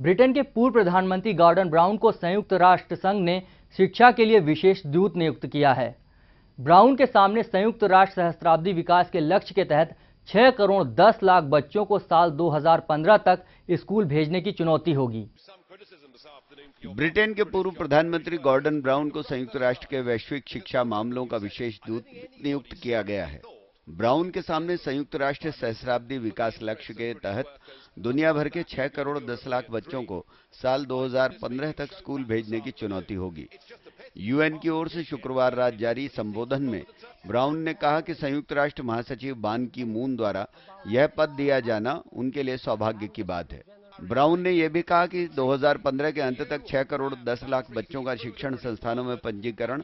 Britain के पूर्व प्रधानमंत्री गॉर्डन ब्राउन को संयुक्त राष्ट्र संघ ने शिक्षा के लिए विशेष दूत नियुक्त किया है। ब्राउन के सामने संयुक्त राष्ट्र सहस्त्राब्दी विकास के लक्ष्य के तहत 6 करोड़ 10 लाख बच्चों को साल 2015 तक स्कूल भेजने की चुनौती होगी। ब्रिटेन के पूर्व प्रधानमंत्री गॉर्डन ब्राउन को संयुक्त राष्ट्र के वैश्विक शिक्षा मामलों का विशेष दूत नियुक्त किया गया है। ब्राउन के सामने संयुक्त राष्ट्र सहस्राब्दी विकास लक्ष्य के तहत दुनिया भर के 6 करोड़ 10 लाख बच्चों को साल 2015 तक स्कूल भेजने की चुनौती होगी। यूएन की ओर से शुक्रवार रात जारी संबोधन में ब्राउन ने कहा कि संयुक्त राष्ट्र महासचिव बान की मून द्वारा यह पद दिया जाना उनके लिए सौभाग्य की बात है। ब्राउन ने यह भी कहा कि 2015 के अंत तक 6 करोड़ 10 लाख बच्चों का शिक्षण संस्थानों में पंजीकरण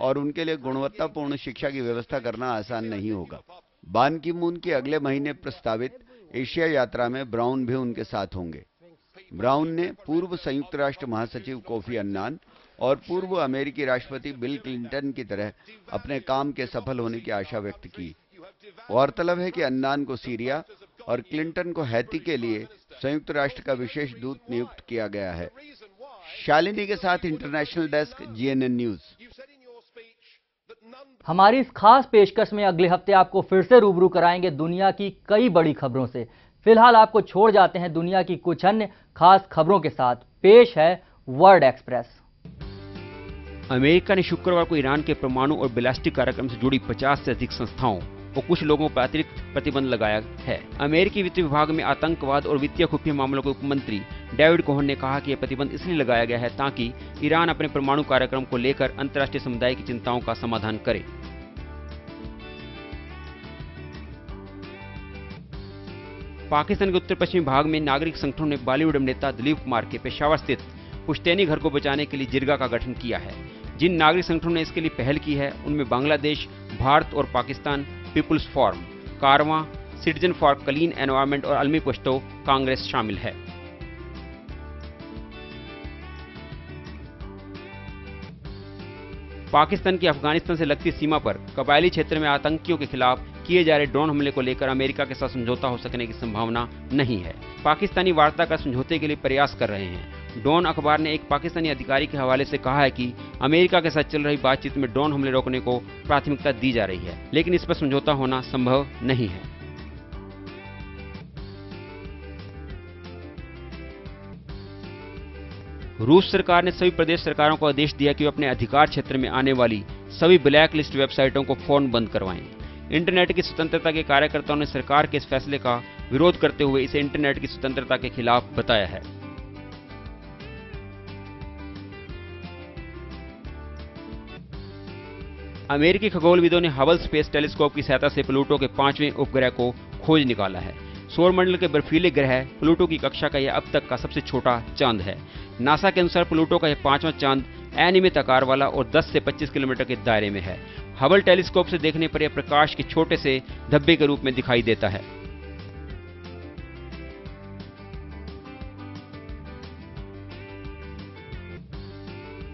और उनके लिए गुणवत्तापूर्ण शिक्षा की व्यवस्था करना आसान नहीं होगा। बान की मून की अगले महीने प्रस्तावित एशिया यात्रा में ब्राउन भी उनके साथ होंगे। ब्राउन ने पूर्व संयुक्त राष्ट्र महासचिव कोफी अन्नान और पूर्व अमेरिकी राष्ट्रपति बिल क्लिंटन की तरह अपने काम के सफल होने की आशा व्यक्त की। गौरतलब है कि अन्नान को सीरिया और क्लिंटन को हैती के लिए संयुक्त राष्ट्र का विशेष दूत नियुक्त किया गया है। शालिनी के साथ इंटरनेशनल डेस्क, जीएनएन न्यूज। हमारी इस खास पेशकश में अगले हफ्ते आपको फिर से रूबरू कराएंगे दुनिया की कई बड़ी खबरों से। फिलहाल आपको छोड़ जाते हैं दुनिया की कुछ अन्य खास खबरों के साथ। पेश है वर्ल्ड एक्सप्रेस। अमेरिका ने शुक्रवार को ईरान के परमाणु और बैलिस्टिक कार्यक्रम से जुड़ी 50 से अधिक संस्थाओं और कुछ लोगों पर अतिरिक्त प्रतिबंध लगाया है। अमेरिकी वित्त विभाग में आतंकवाद और वित्तीय खुफिया मामलों के उपमंत्री डेविड कोहन ने कहा कि यह प्रतिबंध इसलिए लगाया गया है ताकि ईरान अपने परमाणु कार्यक्रम को लेकर अंतर्राष्ट्रीय समुदाय की चिंताओं का समाधान करे। पाकिस्तान के उत्तर पश्चिमी भाग में नागरिक संगठनों ने बॉलीवुड अभिनेता दिलीप कुमार के पेशावर स्थित पुश्तैनी घर को बचाने के लिए जिरगा का गठन किया है। जिन नागरिक संगठनों ने इसके लिए पहल की है उनमें बांग्लादेश, भारत और Pakistan people's forum, Karwaan, citizen for clean environment और अलमी पश्तो कांग्रेस शामिल है। पाकिस्तान की अफगानिस्तान से लगती सीमा पर कबायली क्षेत्र में आतंकियों के खिलाफ किए जा रहे ड्रोन हमले को लेकर अमेरिका के साथ समझौता हो सकने की संभावना नहीं है। पाकिस्तानी वार्ताकार समझौते के लिए प्रयास कर रहे हैं। डॉन अखबार ने एक पाकिस्तानी अधिकारी के हवाले से कहा है कि अमेरिका के साथ चल रही बातचीत में ड्रोन हमले रोकने को प्राथमिकता दी जा रही है, लेकिन इस पर समझौता होना संभव नहीं है। रूस सरकार ने सभी प्रदेश सरकारों को आदेश दिया कि वे अपने अधिकार क्षेत्र में आने वाली सभी ब्लैक लिस्ट वेबसाइटों को फौरन बंद करवाएं। इंटरनेट की स्वतंत्रता के कार्यकर्ताओं ने सरकार के इस फैसले का विरोध करते हुए इसे इंटरनेट की स्वतंत्रता के खिलाफ बताया है। अमेरिकी खगोलविदों ने हबल स्पेस टेलीस्कोप की सहायता से प्लूटो के 5वें उपग्रह को खोज निकाला है। सौरमंडल के बर्फीले ग्रह प्लूटो की कक्षा का यह अब तक का सबसे छोटा चांद है। नासा के अनुसार प्लूटो का यह 5वां चांद अनियमित आकार वाला और 10 से 25 किलोमीटर के दायरे में है। हबल टेलीस्कोप से देखने पर यह प्रकाश के छोटे से धब्बे के रूप में दिखाई देता है।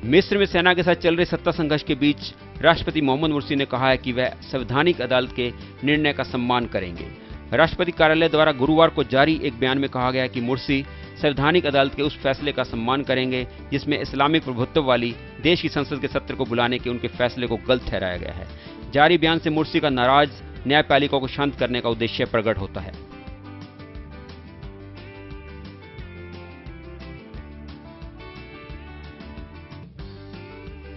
मिस्र में सेना के साथ चल रहे सत्ता संघर्ष के बीच राष्ट्रपति मोहम्मद मुर्सी ने कहा है कि वह संवैधानिक अदालत के निर्णय का सम्मान करेंगे। राष्ट्रपति कार्यालय द्वारा गुरुवार को जारी एक बयान में कहा गया कि मुर्सी संवैधानिक अदालत के उस फैसले का सम्मान करेंगे जिसमें इस्लामिक प्रभुत्व वाली देश की संसद के सत्र को बुलाने के उनके फैसले को गलत ठहराया गया है। जारी बयान से मुर्सी का नाराज न्यायपालिका को शांत करने का उद्देश्य प्रकट होता है।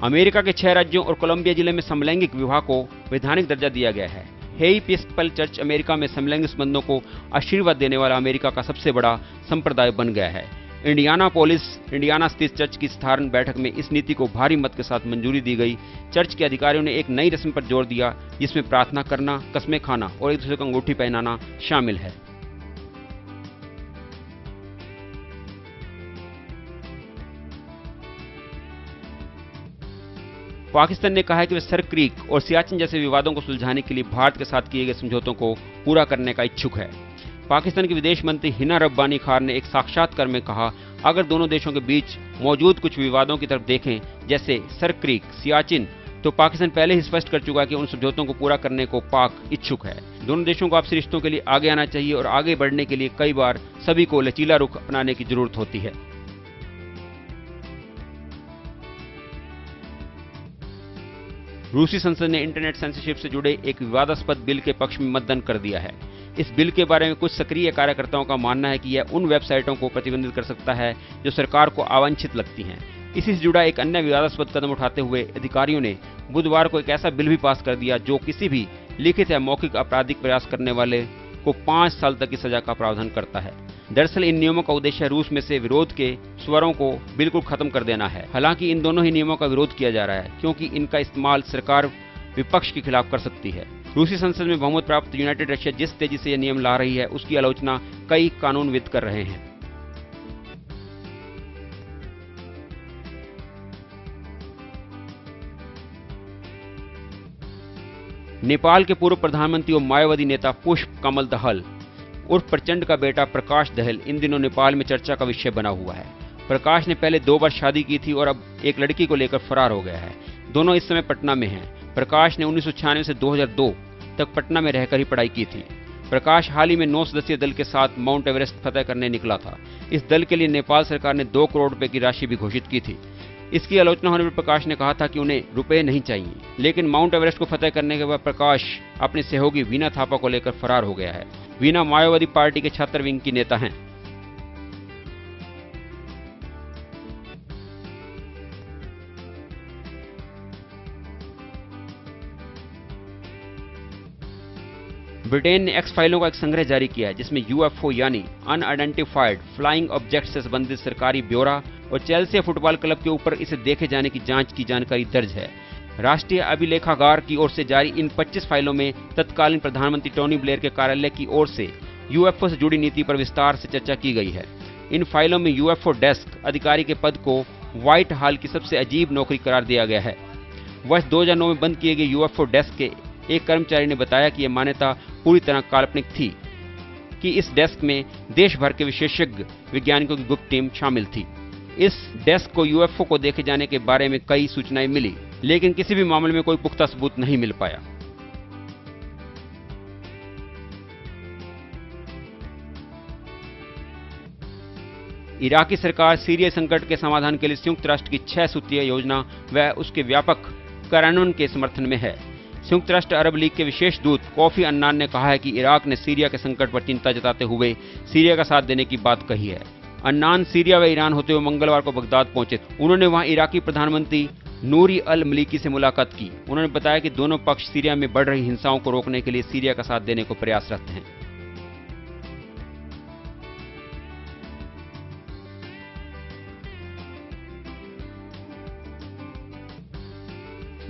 अमेरिका के 6 राज्यों और कोलंबिया जिले में समलैंगिक विवाह को वैधानिक दर्जा दिया गया है। एपिस्कोपल चर्च अमेरिका में समलैंगिक संबंधों को आशीर्वाद देने वाला अमेरिका का सबसे बड़ा संप्रदाय बन गया है। इंडियाना स्थित चर्च की साधारण बैठक में इस नीति को भारी मत के साथ मंजूरी दी गई। चर्च के अधिकारियों ने एक नई रस्म पर जोर दिया जिसमें प्रार्थना करना, कस्में खाना और एक दूसरे को अंगूठी पहनाना शामिल है। पाकिस्तान ने कहा है कि वे सर क्रीक और सियाचिन जैसे विवादों को सुलझाने के लिए भारत के साथ किए गए समझौतों को पूरा करने का इच्छुक है। पाकिस्तान के विदेश मंत्री हिना रब्बानी खान ने एक साक्षात्कार में कहा, अगर दोनों देशों के बीच मौजूद कुछ विवादों की तरफ देखें जैसे सर क्रीक, सियाचिन, तो पाकिस्तान पहले ही स्पष्ट कर चुका है कि उन समझौतों को पूरा करने को पाक इच्छुक है। दोनों देशों को आपसी रिश्तों के लिए आगे आना चाहिए और आगे बढ़ने के लिए कई बार सभी को लचीला रुख अपनाने की जरूरत होती है। रूसी संसद ने इंटरनेट सेंसरशिप से जुड़े एक विवादास्पद बिल के पक्ष में मतदान कर दिया है। इस बिल के बारे में कुछ सक्रिय कार्यकर्ताओं का मानना है कि यह उन वेबसाइटों को प्रतिबंधित कर सकता है जो सरकार को अवांछित लगती हैं। इसी से जुड़ा एक अन्य विवादास्पद कदम उठाते हुए अधिकारियों ने बुधवार को एक ऐसा बिल भी पास कर दिया जो किसी भी लिखित या मौखिक आपराधिक प्रयास करने वाले को 5 साल तक की सजा का प्रावधान करता है। दरअसल इन नियमों का उद्देश्य रूस में से विरोध के स्वरों को बिल्कुल खत्म कर देना है। हालांकि इन दोनों ही नियमों का विरोध किया जा रहा है क्योंकि इनका इस्तेमाल सरकार विपक्ष के खिलाफ कर सकती है। रूसी संसद में बहुमत प्राप्त यूनाइटेड रशिया जिस तेजी से यह नियम ला रही है उसकी आलोचना कई कानूनविद कर रहे हैं। नेपाल के पूर्व प्रधानमंत्री और मायावादी नेता पुष्प कमल दहल उर्फ प्रचंड का बेटा प्रकाश दहल इन दिनों नेपाल में चर्चा का विषय बना हुआ है। प्रकाश ने पहले 2 बार शादी की थी और अब एक लड़की को लेकर फरार हो गया है। दोनों इस समय पटना में हैं। प्रकाश ने 1996 से 2002 तक पटना में रहकर ही पढ़ाई की थी। प्रकाश हाल ही में 9 सदस्यीय दल के साथ माउंट एवरेस्ट फतह करने निकला था। इस दल के लिए नेपाल सरकार ने 2 करोड़ रुपए की राशि भी घोषित की थी। इसकी आलोचना होने पर प्रकाश ने कहा था कि उन्हें रुपए नहीं चाहिए, लेकिन माउंट एवरेस्ट को फतह करने के बाद प्रकाश अपने सहयोगी वीना थापा को लेकर फरार हो गया है। वीना मायावादी पार्टी के छात्र विंग की नेता हैं। ब्रिटेन ने एक्स फाइलों का एक संग्रह जारी किया है जिसमें यूएफओ यानी अनआइडेंटिफाइड फ्लाइंग ऑब्जेक्ट से संबंधित सरकारी ब्यौरा और चेल्सिया फुटबॉल क्लब के ऊपर इसे देखे जाने की जांच की जानकारी दर्ज है। राष्ट्रीय अभिलेखागार की ओर से जारी इन 25 फाइलों में तत्कालीन प्रधानमंत्री टोनी ब्लेयर के कार्यालय की ओर से यूएफओ से जुड़ी नीति पर विस्तार से चर्चा की गई है। इन फाइलों में यूएफओ डेस्क अधिकारी के पद को व्हाइट हॉल की सबसे अजीब नौकरी करार दिया गया है। वर्ष 2009 में बंद किए गए यूएफओ डेस्क के एक कर्मचारी ने बताया कि यह मान्यता पूरी तरह काल्पनिक थी कि इस डेस्क में देश भर के विशेषज्ञ वैज्ञानिकों की गुप्त टीम शामिल थी। इस डेस्क को यूएफओ को देखे जाने के बारे में कई सूचनाएं मिली, लेकिन किसी भी मामले में कोई पुख्ता सबूत नहीं मिल पाया। इराकी सरकार सीरिया संकट के समाधान के लिए संयुक्त राष्ट्र की 6 सूत्रीय योजना व उसके व्यापक कार्यान्वयन के समर्थन में है। संयुक्त राष्ट्र अरब लीग के विशेष दूत कोफी अन्नान ने कहा है कि इराक ने सीरिया के संकट पर चिंता जताते हुए सीरिया का साथ देने की बात कही है। अन्नान सीरिया व ईरान होते हुए मंगलवार को बगदाद पहुंचे। उन्होंने वहां इराकी प्रधानमंत्री नूरी अल मलिकी से मुलाकात की। उन्होंने बताया कि दोनों पक्ष सीरिया में बढ़ रही हिंसाओं को रोकने के लिए सीरिया का साथ देने को प्रयासरत हैं।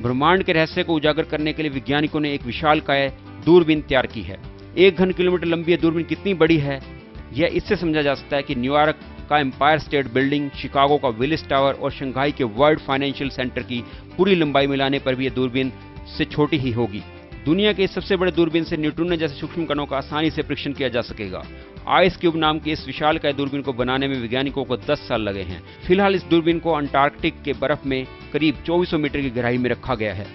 ब्रह्मांड के रहस्य को उजागर करने के लिए वैज्ञानिकों ने एक विशालकाय दूरबीन तैयार की है। 1 घन किलोमीटर लंबी यह दूरबीन कितनी बड़ी है, यह इससे समझा जा सकता है कि न्यूयॉर्क का एम्पायर स्टेट बिल्डिंग, शिकागो का विलिस टावर और शंघाई के वर्ल्ड फाइनेंशियल सेंटर की पूरी लंबाई मिलाने पर भी यह दूरबीन से छोटी ही होगी। दुनिया के इस सबसे बड़े दूरबीन से न्यूट्रिनो जैसे सूक्ष्म कणों का आसानी से परीक्षण किया जा सकेगा। आइस क्यूब नाम की इस विशालकाय दूरबीन को बनाने में वैज्ञानिकों को 10 साल लगे हैं। फिलहाल इस दूरबीन को अंटार्कटिक के बर्फ में करीब 2400 मीटर की गहराई में रखा गया है।